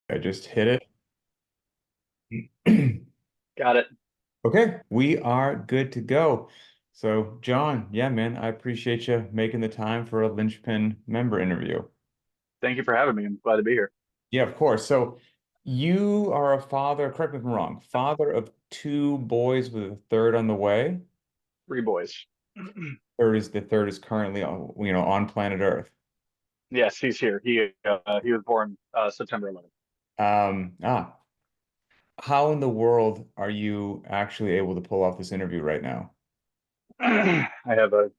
I just hit it. Got it. Okay, we are good to go. So, John, yeah, man, I appreciate you making the time for a Linchpin member interview. Thank you for having me. I'm glad to be here. Yeah, of course. So, you are a father, correct me if I'm wrong, father of two boys with a third on the way. Three boys. The third is currently on planet Earth. Yes, he's here. He was born September 11th. Um, ah, how in the world are you actually able to pull off this interview right now? I have a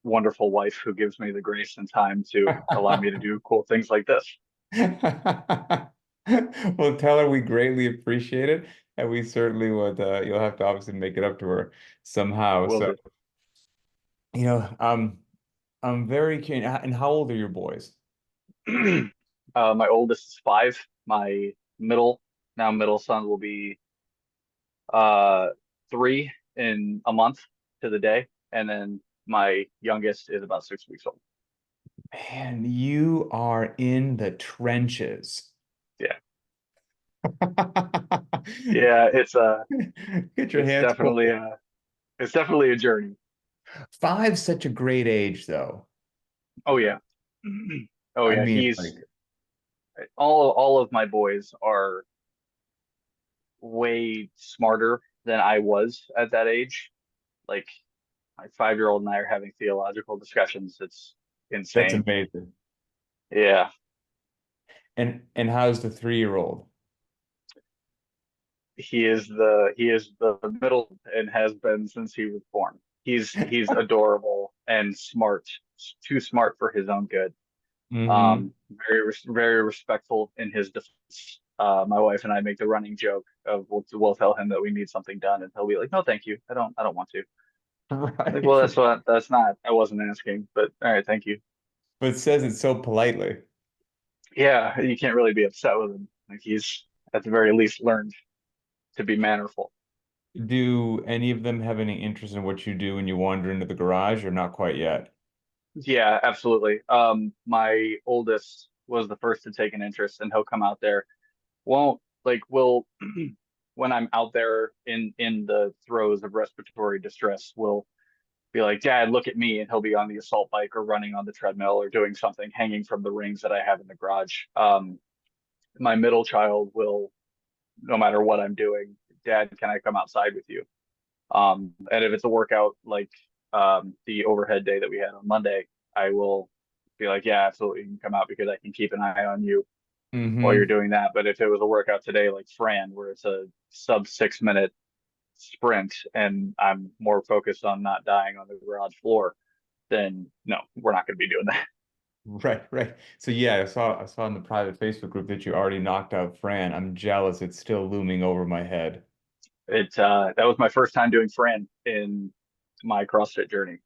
wonderful wife who gives me the grace and time to allow me to do cool things like this. Well, tell her we greatly appreciate it, and we certainly would. You'll have to obviously make it up to her somehow. Will So, do. you know, I'm very keen. And how old are your boys? My oldest is 5. My middle son will be uh 3 in a month to the day, and then my youngest is about 6 weeks old. Man, you are in the trenches. Yeah, yeah. Get your It's hands definitely full. a journey. Five's such a great age, though. Oh yeah. Oh I yeah, mean, like, he's all of my boys are way smarter than I was at that age. Like my 5-year-old and I are having theological discussions. It's that's insane. amazing. Yeah, And how's the 3-year-old? he is the middle and has been since he was born. He's adorable and smart, too smart for his own good. Mm-hmm. Very respectful in his defense. My wife and I make the running joke of we'll tell him that we need something done, and he'll be like, "No, thank you. I don't want to." Like, Right. well, that's not. I wasn't asking, but all right, thank you. But it says it so politely. Yeah, you can't really be upset with him. Like he's at the very least learned to be mannerful. Do any of them have any interest in what you do when you wander into the garage, or not quite yet? Yeah, absolutely. My oldest was the first to take an interest, and he'll come out there. Won't like will when I'm out there in the throes of respiratory distress, will be like, Dad, look at me, and he'll be on the assault bike or running on the treadmill or doing something hanging from the rings that I have in the garage. My middle child will, no matter what I'm doing, Dad, can I come outside with you? And if it's a workout like the overhead day that we had on Monday, I will be like, yeah, absolutely, you can come out because I can keep an eye on you while you're Mm-hmm. doing that. But if it was a workout today like Fran, where it's a sub 6 minute sprint and I'm more focused on not dying on the garage floor, then no, we're not going to be doing that. Right, right. So yeah, I saw in the private Facebook group that you already knocked out Fran. I'm jealous. It's still looming over my head. That was my first time doing Fran in my CrossFit journey.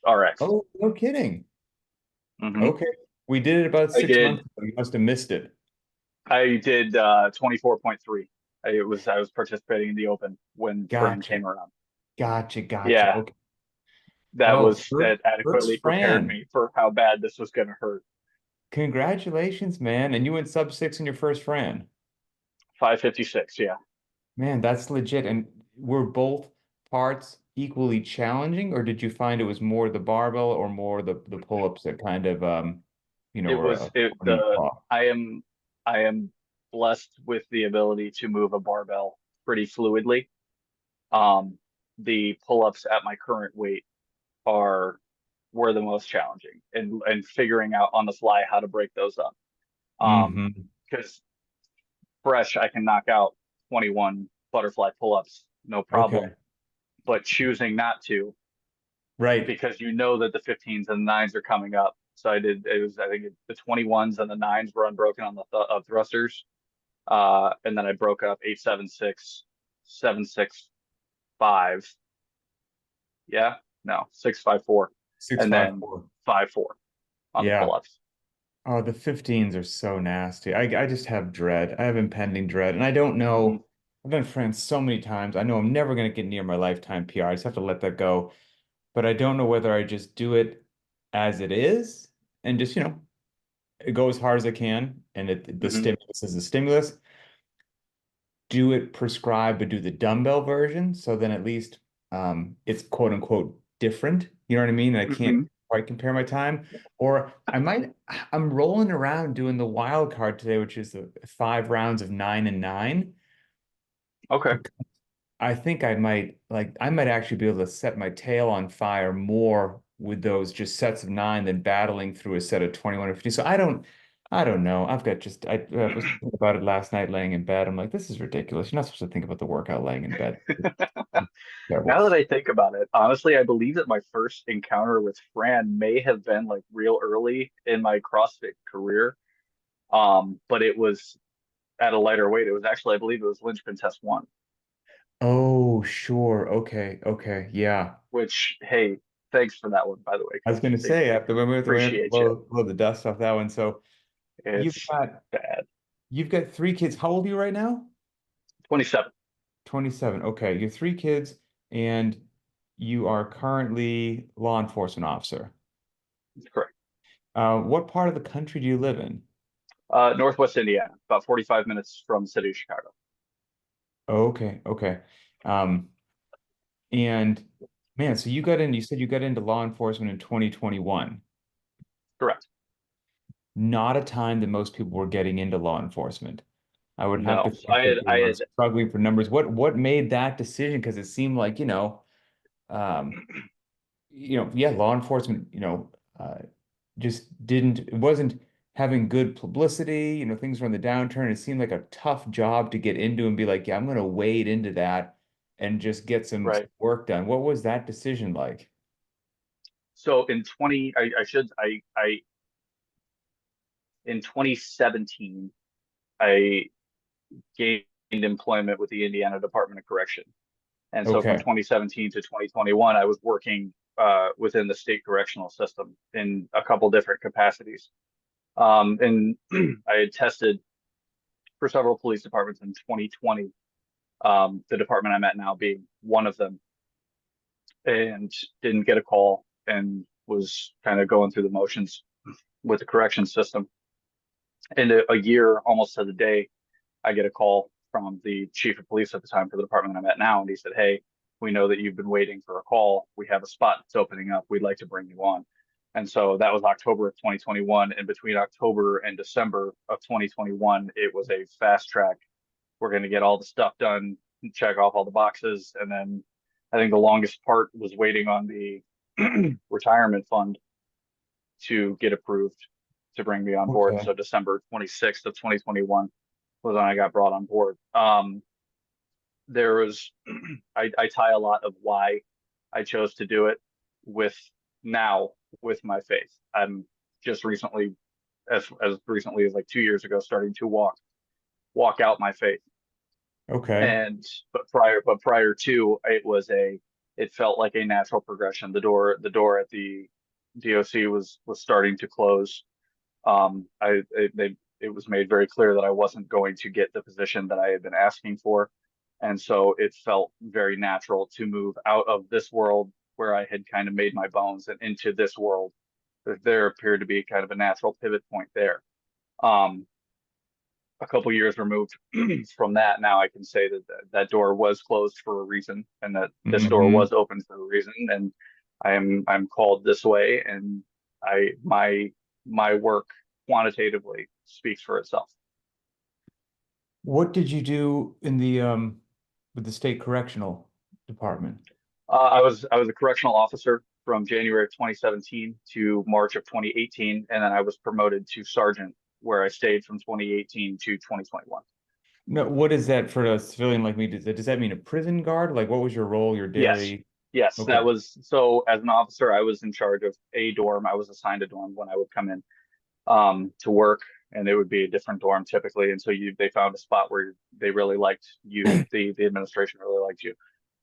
RX. Oh, no kidding. Hmm. Okay. We did it about I 6 months did. ago. You must have missed it. I did 24.3. I was participating in the open when Fran Gotcha. came around. Gotcha. Yeah, Okay. Oh, that first adequately prepared Fran. me for how bad this was going to hurt. Congratulations, man. And you went sub 6 in your first Fran. 556. Yeah. Man, that's legit. And were both parts equally challenging, or did you find it was more the barbell or more the pull-ups that kind of It were was a it neat the call? I am blessed with the ability to move a barbell pretty fluidly. Um, the pull-ups at my current weight are were the most challenging and figuring out on the fly how to break those up. Hmm. Because fresh I can knock out 21 butterfly pull-ups, no problem. Okay. But choosing not to Right. because you know that the 15s and the nines are coming up. So I think the 21s and the nines were unbroken on the thrusters. And then I broke up 876, 765. Yeah, no, 654, Six and five then four. 54 on the Yeah. pull-ups. Oh, the 15s are so nasty. I just have dread. I have impending dread. And I don't Hmm. know. I've been friends so many times. I know I'm never going to get near my lifetime PR. I just have to let that go. But I don't know whether I just do it as it is and just, go as hard as I can, and the Hmm. stimulus is the stimulus. Do it prescribed, but do the dumbbell version. So then at least it's quote unquote different. You know what I mean? I can't Hmm. quite compare my time. Or I'm rolling around doing the wild card today, which is the 5 rounds of 9 and 9. Okay. I think I might actually be able to set my tail on fire more with those just sets of 9 than battling through a set of 21 or 50. So I don't know. I've got just I was thinking about it last night laying in bed. I'm like, this is ridiculous. You're not supposed to think about the workout laying in bed. It's terrible. Now that I think about it, honestly, I believe that my first encounter with Fran may have been like real early in my CrossFit career. But it was at a lighter weight. It was actually, I believe it was Linchpin test one, Oh, sure. Okay. Okay. Yeah. which, hey, thanks for that one, by the way, I was Coach. gonna say after we have to Appreciate you. blow the dust off that one. So you've It's got bad. you've got 3 kids. How old are you right now? 27. 27. Okay, you have 3 kids and you are currently law enforcement officer. That's correct. What part of the country do you live in? Northwest Indiana, about 45 minutes from the city of Chicago. Okay, okay. Um, and man, so you said you got into law enforcement in 2021. Correct. Not a time that most people were getting into law enforcement. I would have to No. So think that they I were had, struggling for numbers. What made that decision? Because it seemed like, um, yeah, law enforcement, just didn't, it wasn't having good publicity, things were on the downturn. It seemed like a tough job to get into and be like, yeah, I'm going to wade into that and just get some right. work done. What was that decision like? So in 20, in 2017, I gained employment with the Indiana Department of Correction. And so from Okay. 2017 to 2021, I was working within the state correctional system in a couple different capacities. And I had tested for several police departments in 2020, the department I'm at now being one of them, and didn't get a call and was kind of going through the motions with the correction system. And a year, almost to the day, I get a call from the chief of police at the time for the department I'm at now, and he said, "Hey, we know that you've been waiting for a call. We have a spot that's opening up. We'd like to bring you on." And so that was October of 2021. And between October and December of 2021, it was a fast track. We're going to get all the stuff done, check off all the boxes. And then I think the longest part was waiting on the retirement fund to get approved to bring me on board. Okay. So December 26th of 2021 was when I got brought on board. There was I tie a lot of why I chose to do it with now with my faith. I'm just recently, as recently as like 2 years ago, starting to walk out my faith. Okay. And but prior to it felt like a natural progression. The door at the DOC was starting to close. It was made very clear that I wasn't going to get the position that I had been asking for. And so it felt very natural to move out of this world where I had kind of made my bones and into this world. There appeared to be kind of a natural pivot point there. Um, a couple years removed from that, now I can say that that door was closed for a reason, and that this door Hmm. was open for a reason, and I'm called this way, and my work quantitatively speaks for itself. What did you do in the with the state correctional department? I was a correctional officer from January of 2017 to March of 2018, and then I was promoted to sergeant, where I stayed from 2018 to 2021. No, what is that for a civilian like me? Does that mean a prison guard? Like, what was your role, your Yes. daily? Yes, that Okay. was so as an officer, I was in charge of a dorm. I was assigned a dorm when I would come in to work, and it would be a different dorm typically. And so they found a spot where they really liked you, the administration really liked you.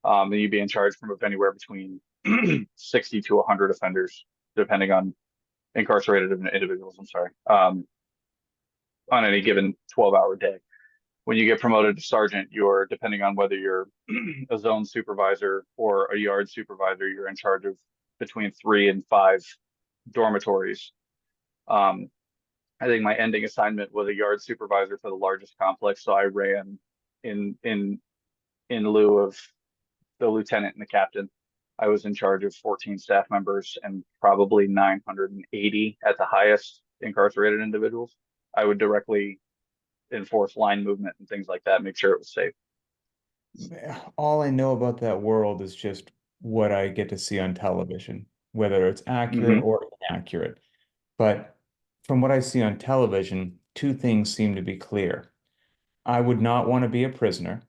And you'd be in charge from of anywhere between 60 to 100 offenders, depending on incarcerated individuals, I'm sorry, on any given 12-hour day. When you get promoted to sergeant, you're depending on whether you're a zone supervisor or a yard supervisor, you're in charge of between 3 and 5 dormitories. Um, I think my ending assignment was a yard supervisor for the largest complex. So I ran in in in lieu of the lieutenant and the captain. I was in charge of 14 staff members and probably 980 at the highest incarcerated individuals. I would directly enforce line movement and things like that, make sure it was safe. All I know about that world is just what I get to see on television, whether it's accurate Hmm. or inaccurate. But from what I see on television, two things seem to be clear. I would not want to be a prisoner,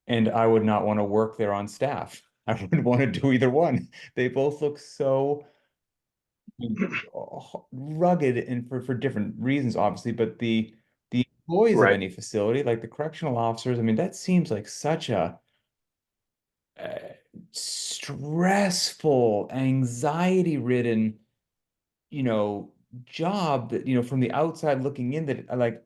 and I would not want to work there on staff. I wouldn't want to do either one. They both look so rugged and for different reasons, obviously, but the employees of Right. any facility, like the correctional officers, I mean, that seems like such a uh, stressful, anxiety-ridden, you know, job that, from the outside looking in that like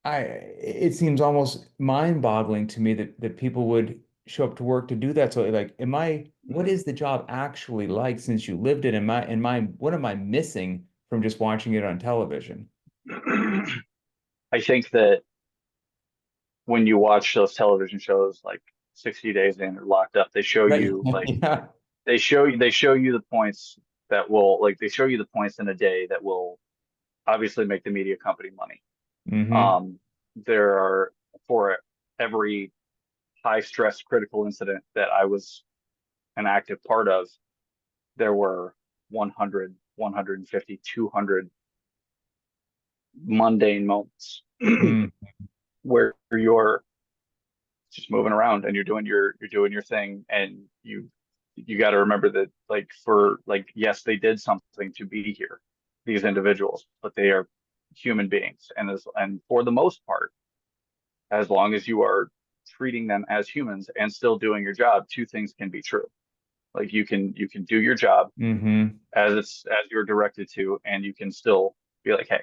it seems almost mind-boggling to me that people would show up to work to do that. So like, what is the job actually like since you lived it? What am I missing from just watching it on television? I think that when you watch those television shows like 60 Days In or Locked Up, they show Right. you like Yeah. they show you the points that will like they show you the points in a day that will obviously make the media company money. Hmm. Um, there are for every high stress critical incident that I was an active part of, there were 100, 150, 200 mundane moments Mm. where you're just moving around and you're doing your thing, and you got to remember that like for like yes, they did something to be here, these individuals, but they are human beings, and for the most part, as long as you are treating them as humans and still doing your job, two things can be true. Like you can do your job Hmm. as you're directed to, and you can still be like, hey,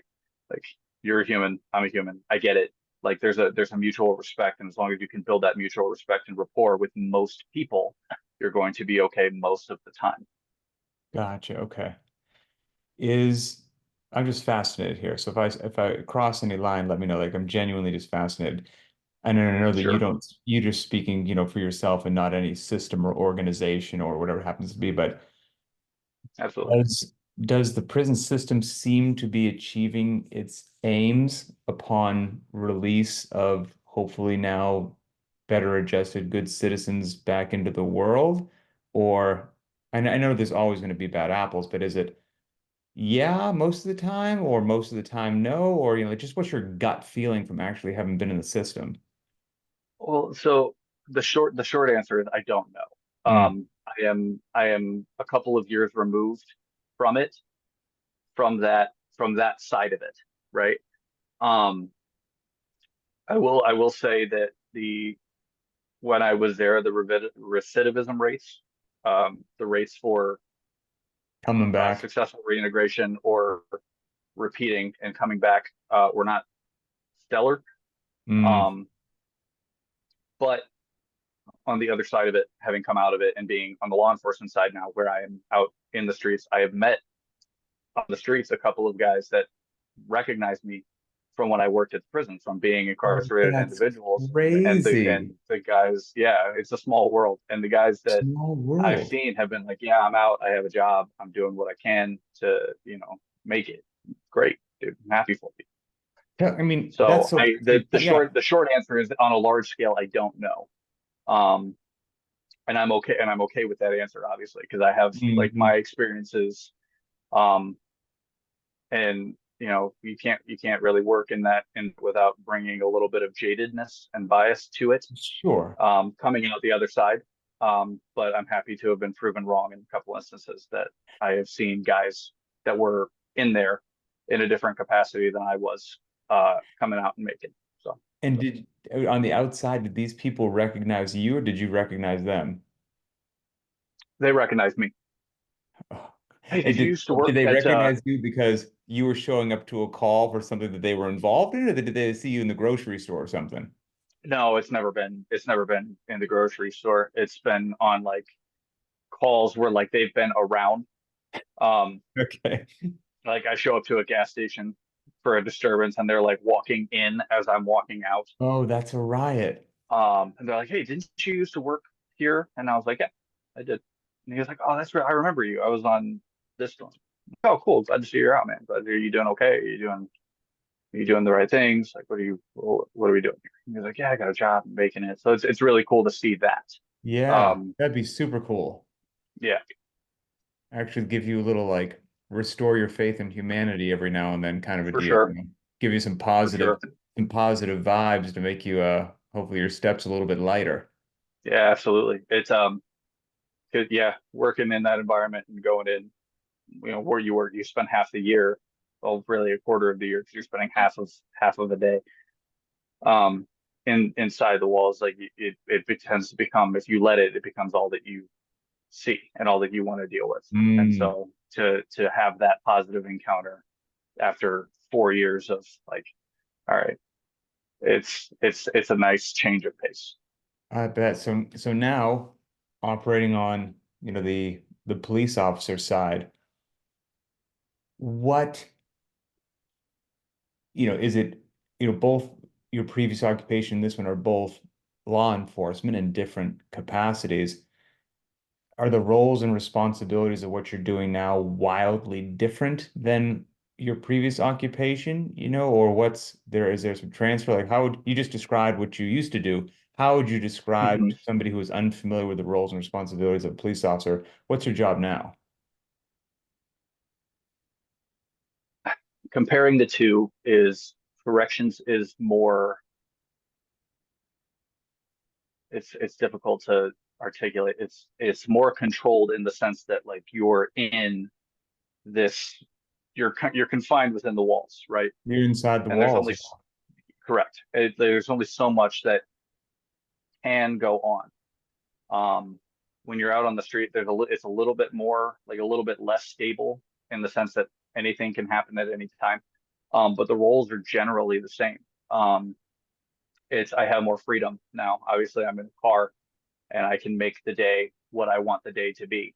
like you're a human, I'm a human, I get it. Like there's a mutual respect, and as long as you can build that mutual respect and rapport with most people, you're going to be okay most of the time. Gotcha. Okay. Is I'm just fascinated here. So if I cross any line, let me know. Like I'm genuinely just fascinated. And I know that Sure, you're just speaking, for yourself and not any system or organization or whatever it happens to be. But absolutely. does the prison system seem to be achieving its aims upon release of hopefully now better adjusted good citizens back into the world? Or I know there's always going to be bad apples, but is it yeah most of the time or most of the time no? Or just what's your gut feeling from actually having been in the system? Well, so the short answer is I don't know. Mm, I am a couple of years removed from it, from that side of it, right? Um, I will say that the when I was there, the recidivism rates, the rates for coming back. successful reintegration or repeating and coming back, were not stellar. Mm, Um, but on the other side of it, having come out of it and being on the law enforcement side now, where I am out in the streets, I have met on the streets a couple of guys that recognize me from when I worked at the prison, from being oh, incarcerated that's individuals, and crazy. the guys, yeah, it's a small world, and the guys that Small I've world. seen have been like, yeah, I'm out, I have a job, I'm doing what I can to, make it. Great, dude, I'm happy for you. Yeah, I mean, that's So so I crazy. the Yeah. short answer is on a large scale, I don't know. Um, and I'm okay with that answer, obviously, because I have like Mhm. my experiences. Um, and you can't really work in that and without bringing a little bit of jadedness and bias to it, Sure. coming out the other side. But I'm happy to have been proven wrong in a couple instances that I have seen guys that were in there in a different capacity than I was, coming out and making. So And on the outside, did these people recognize you or did you recognize them? they recognize me. Oh. Hey, And did you used to did work they at recognize you because you were showing up to a call for something that they were involved in, or did they see you in the grocery store or something? no, it's never been in the grocery store. It's been on like calls where like they've been around. Um, Okay. Like I show up to a gas station for a disturbance and they're like walking in as I'm walking out. Oh, that's a riot. And they're like, "Hey, didn't you used to work here?" And I was like, "Yeah, I did." And he was like, "Oh, that's right. I remember you. I was on this one." Oh, cool. Glad to see you're out, man. But are you doing okay? are you doing the right things? Like, what are we doing here? And he's like, "Yeah, I got a job. I'm making it." So it's really cool to see that. Yeah, Um, that'd be super cool. yeah, Actually give you a little like restore your faith in humanity every now and then kind of a for deal. sure. Give you For sure. some positive vibes to make you hopefully your steps a little bit lighter. Yeah, absolutely. It's 'cause, yeah, working in that environment and going in, where you work, you spend half the year, well, really a quarter of the year, because you're spending half of a day um inside the walls. Like it tends to become, if you let it, it becomes all that you see and all that you want to deal with. And Mm, so to have that positive encounter after 4 years of like, all right, it's a nice change of pace. I bet. So now operating on, the police officer side, what, is it, both your previous occupation and this one are both law enforcement in different capacities. Are the roles and responsibilities of what you're doing now wildly different than your previous occupation, or is there some transfer? Like how would you just describe what you used to do? How would you describe Mhm. to somebody who is unfamiliar with the roles and responsibilities of a police officer, what's your job now? Comparing the two is corrections is more, it's difficult to articulate. It's more controlled in the sense that like you're in this, you're confined within the walls, right? You're inside the And there's walls. only, correct. There's only so much that can go on. Um, when you're out on the street, it's a little bit more, like a little bit less stable in the sense that anything can happen at any time. But the roles are generally the same. Um, it's I have more freedom now. Obviously, I'm in a car and I can make the day what I want the day to be.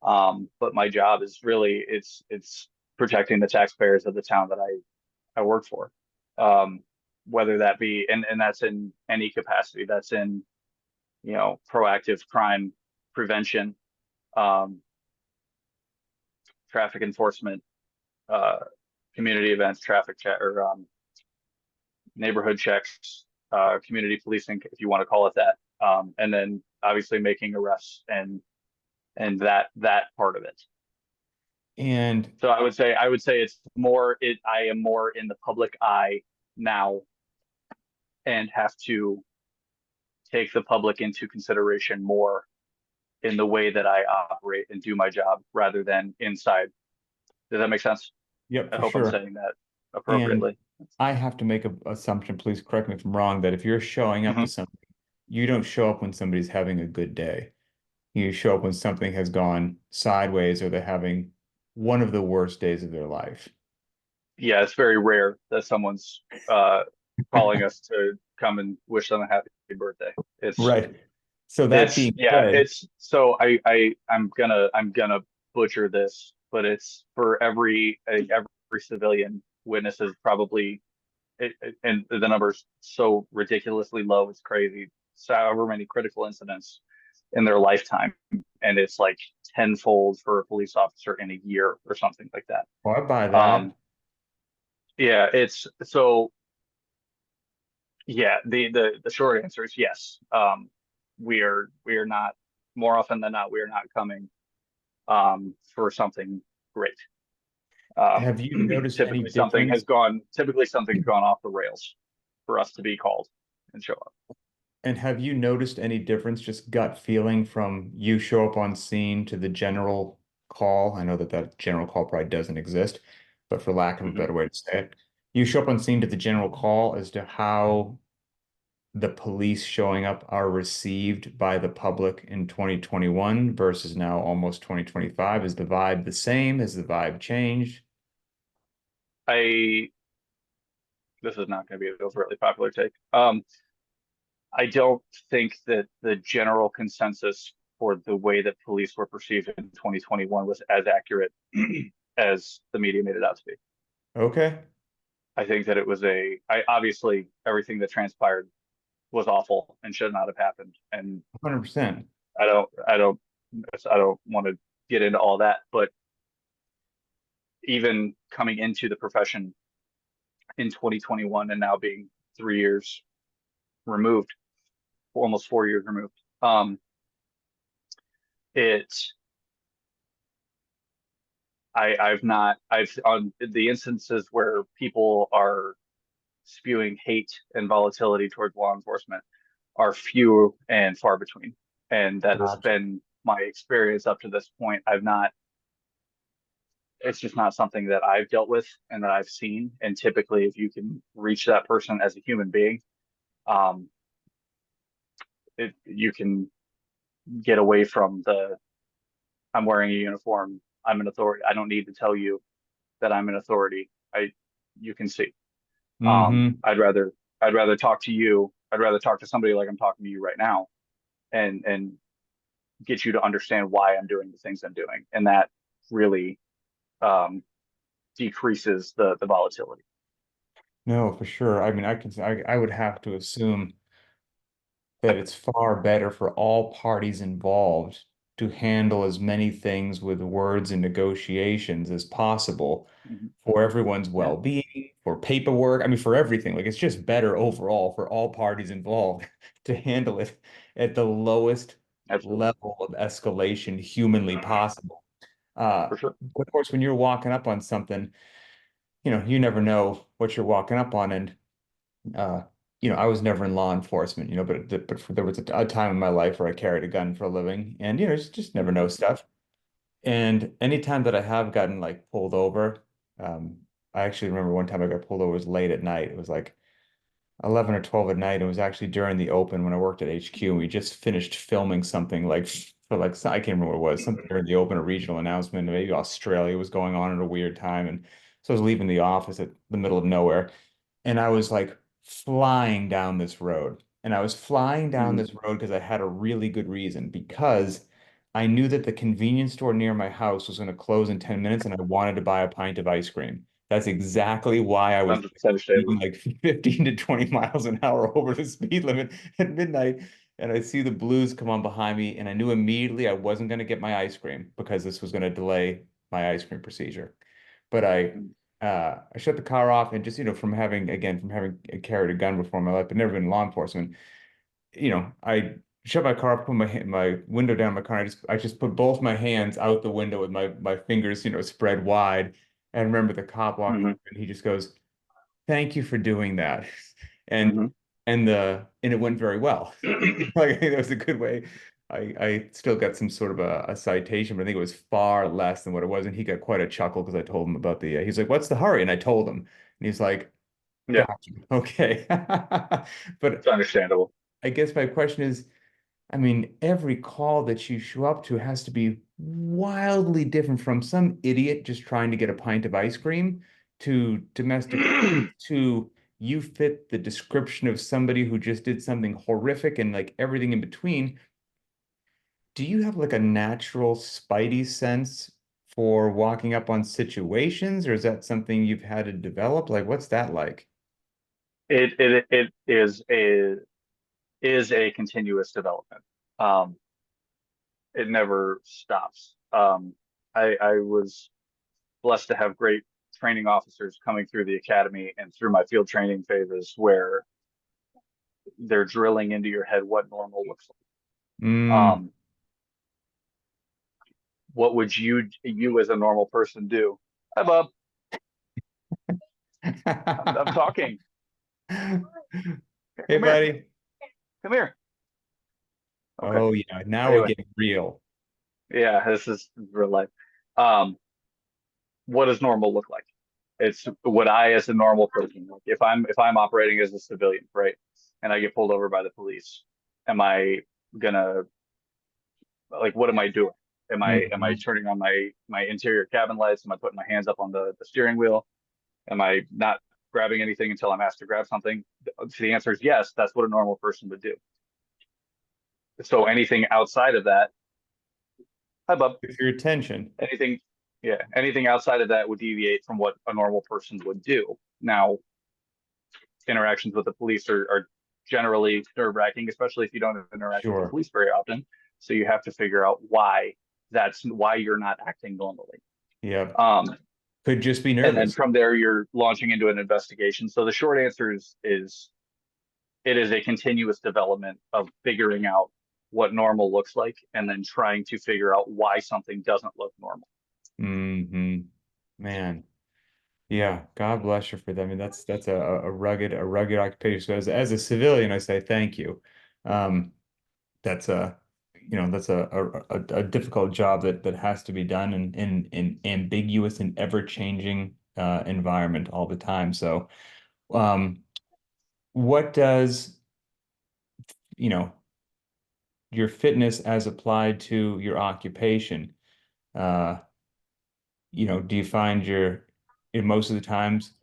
But my job is really, it's protecting the taxpayers of the town that I work for. Um, Whether that be, and that's in any capacity. That's in, proactive crime prevention, um, traffic enforcement, uh, community events, traffic check, or neighborhood checks, community policing, if you want to call it that. And then obviously making arrests and that part of it. And So I would say it's more, I am more in the public eye now and have to take the public into consideration more in the way that I operate and do my job rather than inside. Does that make sense? yep, I for hope I'm sure. saying that And appropriately. I have to make an assumption, please correct me if I'm wrong, that if you're showing up to Hmm. something, you don't show up when somebody's having a good day. You show up when something has gone sideways or they're having one of the worst days of their life. Yeah, it's very rare that someone's calling us to come and wish them a happy birthday. It's Right. So that it's being yeah, said, it's so I'm gonna butcher this, but it's for every civilian witnesses probably and the number's so ridiculously low, it's crazy. So however many critical incidents in their lifetime, and it's like tenfold for a police officer in a year or something like that. well, I buy that. Um, yeah, it's so yeah. The short answer is yes. We are not, more often than not, we are not coming for something great. Um, Have you noticed any difference? typically something's gone off the rails for us to be called and show up. And have you noticed any difference, just gut feeling from you show up on scene to the general call? I know that that general call probably doesn't exist, but for lack of a Mhm. better way to say it, you show up on scene to the general call as to how the police showing up are received by the public in 2021 versus now almost 2025? Is the vibe the same? Has the vibe changed? I This is not going to be a really popular take. I don't think that the general consensus for the way that police were perceived in 2021 was as accurate as the media made it out to be. Okay. I think that it was I obviously everything that transpired was awful and should not have happened. And 100%. I don't want to get into all that, but even coming into the profession in 2021 and now being 3 years removed, almost 4 years removed, it I've not I've on the instances where people are spewing hate and volatility towards law enforcement are few and far between. And that has Gotcha. been my experience up to this point. It's just not something that I've dealt with and that I've seen. And typically, if you can reach that person as a human being, um, you can get away from I'm wearing a uniform, I'm an authority. I don't need to tell you that I'm an authority. You can see. Um, Mm-hmm. I'd rather, I'd rather talk to you. I'd rather talk to somebody like I'm talking to you right now and get you to understand why I'm doing the things I'm doing. And that really um, decreases the volatility. No, for sure. I mean, I would have to assume that it's far better for all parties involved to handle as many things with words and negotiations as possible Mhm. for everyone's Yeah, well-being, for paperwork. I mean, for everything. Like it's just better overall for all parties involved to handle it at the lowest absolutely. level of escalation humanly possible. For sure. But of course, when you're walking up on something, you never know what you're walking up on. And uh, I was never in law enforcement, there was a time in my life where I carried a gun for a living, and just never know Mhm. stuff. And anytime that I have gotten like pulled over, um, I actually remember one time I got pulled over, it was late at night. It was like 11 or 12 at night. It was actually during the open when I worked at HQ, and we just finished filming something like for like I can't remember what it was, something during the open, a regional announcement. Maybe Australia was going on at a weird time, and so I was leaving the office at the middle of nowhere, and I was like flying down this road. And I was flying down Mhm. this road because I had a really good reason, because I knew that the convenience store near my house was going to close in 10 minutes and I wanted to buy a pint of ice cream. That's exactly why I was It's understandable. speeding like 15 to 20 miles an hour over the speed limit at midnight. And I see the blues come on behind me, and I knew immediately I wasn't going to get my ice cream because this was going to delay my ice cream procedure. But Mhm. I shut the car off, and just, from having carried a gun before in my life, but never been in law enforcement, I shut my car off, put my window down in my car. I just put both my hands out the window with my fingers, spread wide. And I remember the cop walking Mhm. up, and he just goes, "Thank you for doing that." And Mhm. and it went very well. Like I think that was a good way. I still got some sort of a citation, but I think it was far less than what it was. And he got quite a chuckle because I told him about he's like, "What's the hurry?" And I told him, and he's like, Yeah, "Gotcha. Okay." But it's understandable. I guess my question is, I mean, every call that you show up to has to be wildly different, from some idiot just trying to get a pint of ice cream to domestic to you fit the description of somebody who just did something horrific, and like everything in between. Do you have like a natural spidey sense for walking up on situations, or is that something you've had to develop? Like, what's that like? It is a continuous development. Um, it never stops. I was blessed to have great training officers coming through the academy and through my field training phases where they're drilling into your head what normal looks like. Mm. What would you as a normal person do? Hi, Bob. I'm talking. Hey, Come here. buddy. Come here. Okay. Oh yeah, now we're Anyway, getting real. yeah, this is real life. Um, what does normal look like? It's what I, as a normal person, like if I'm operating as a civilian, right, and I get pulled over by the police, am I gonna like what am I doing? Am I Mhm. turning on my interior cabin lights? Am I putting my hands up on the steering wheel? Am I not grabbing anything until I'm asked to grab something? The answer is yes. That's what a normal person would do. So anything outside of that, hi Bub, With your attention. anything. Yeah, anything outside of that would deviate from what a normal person would do. Now, interactions with the police are generally nerve-wracking, especially if you don't interact with the Sure. police very often. So you have to figure out why you're not acting normally. Yep. Um, Could just be and then nervous. from there, you're launching into an investigation. So the short answer is it is a continuous development of figuring out what normal looks like and then trying to figure out why something doesn't look normal. Hmm. Man. Yeah, God bless you for that. I mean, that's a rugged occupation. So as a civilian, I say thank you. Um, that's a that's a difficult job that has to be done in ambiguous and ever-changing environment all the time. So, um, what does you know your fitness as applied to your occupation? Uh, do you find in most of the times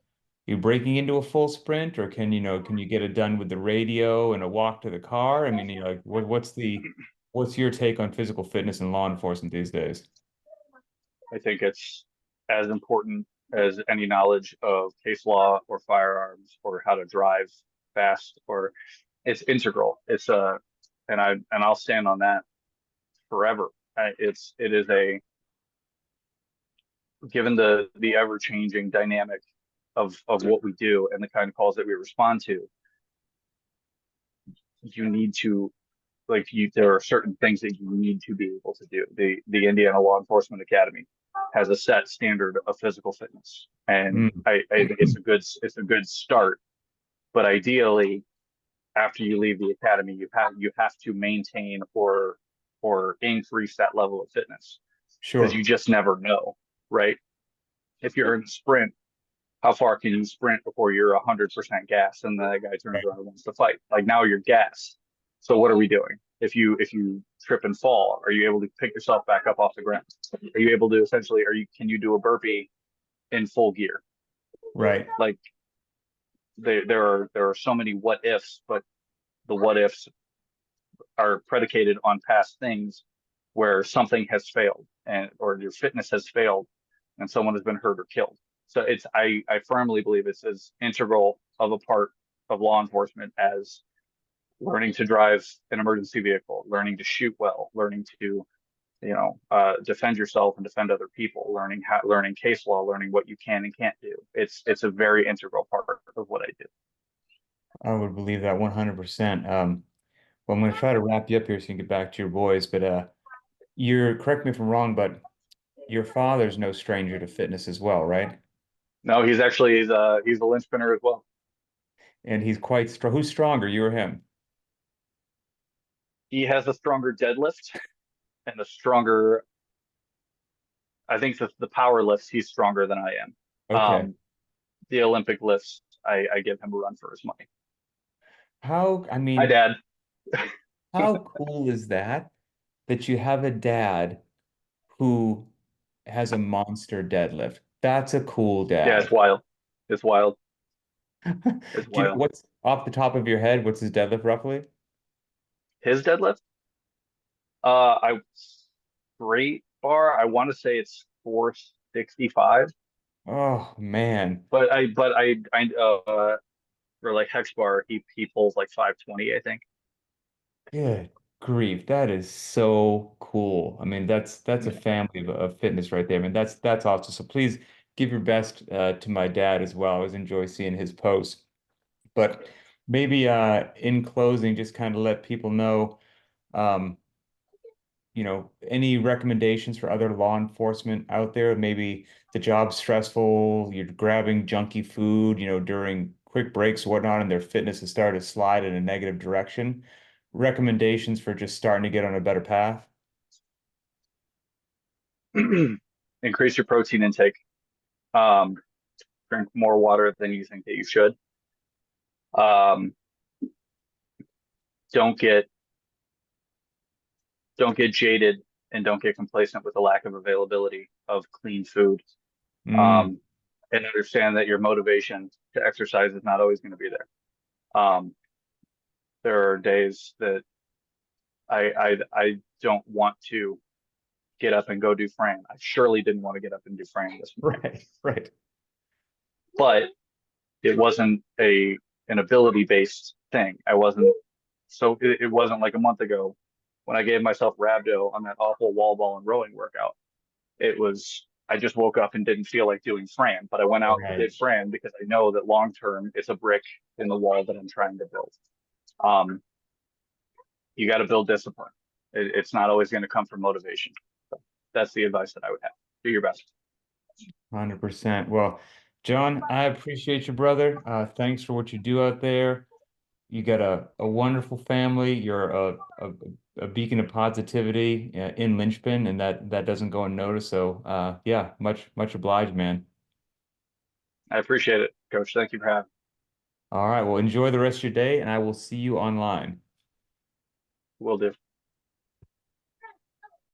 you're breaking into a full sprint, or can you get it done with the radio and a walk to the car? I mean, like what's your take on physical fitness and law enforcement these days? I think it's as important as any knowledge of case law or firearms or how to drive fast, or it's integral. And I'll stand on that forever. It is a given the ever changing dynamic of what we do and the kind of calls that we respond to, you need to there are certain things that you need to be able to do. The Indiana Law Enforcement Academy has a set standard of physical fitness, and Mm, I think it's a good start. But ideally, after you leave the academy, you have to maintain or increase that level of fitness because you sure. just never know, right? If you're in a sprint, how far can you sprint before you're 100% gas and the guy turns Right. around and wants to fight? Like now you're gas. So what are we doing? If you trip and fall, are you able to pick yourself back up off the ground? Are you able to essentially are you can you do a burpee in full gear? Right. Like there are so many what ifs, but the what ifs are predicated on past things where something has failed and or your fitness has failed and someone has been hurt or killed. So I firmly believe it's as integral of a part of law enforcement as learning to drive an emergency vehicle, learning to shoot well, learning to defend yourself and defend other people, learning case law, learning what you can and can't do. It's a very integral part of what I do. I would believe that 100%. Well, I'm going to try to wrap you up here so you can get back to your boys, but correct me if I'm wrong, but your father's no stranger to fitness as well, right? No, he's a linchpinner as well. And he's quite strong. Who's stronger, you or him? He has a stronger deadlift and a stronger. I think the power lifts he's stronger than I am. Okay. The Olympic lifts, I give him a run for his money. I Hi, mean, Dad. how cool is that you have a dad who has a monster deadlift? That's a cool Yeah, it's dad. wild. It's wild. Do It's you know wild. what's off the top of your head? What's his deadlift roughly? His deadlift, I straight bar. I want to say it's 465, Oh man. but I for like hex bar, he pulls like 520, I think. Good grief. That is so cool. I mean, that's a Yeah. family of fitness right there. I mean, that's awesome. So please give your best to my dad as well. I always enjoy seeing his posts. But maybe in closing, just kind of let people know, um, any recommendations for other law enforcement out there? Maybe the job's stressful, you're grabbing junky food, during quick breaks or whatnot, and their fitness has started to slide in a negative direction. Recommendations for just starting to get on a better path? Increase your protein intake. Um, Drink more water than you think that you should. Um, don't get don't get jaded and don't get complacent with the lack of availability of clean food. Mm, Um, and understand that your motivation to exercise is not always going to be there. Um, there are days that I don't want to get up and go do Fran. I surely didn't want to get up and do Fran this morning, Right, right, but it wasn't a an ability based thing. I wasn't so it wasn't like a month ago when I gave myself rhabdo on that awful wall ball and rowing workout. It was I just woke up and didn't feel like doing Fran, but I went out and right. did Fran because I know that long term it's a brick in the wall that I'm trying to build. Um, you got to build discipline. It's not always going to come from motivation. So that's the advice that I would have. Do your best. 100%. Well, John, I appreciate you, brother. Thanks for what you do out there. You got a wonderful family. You're a beacon of positivity in Linchpin, and that doesn't go unnoticed. So, yeah, much obliged, man. I appreciate it, Coach. Thank you for having me. All right. Well, enjoy the rest of your day, and I will see you online. Will do.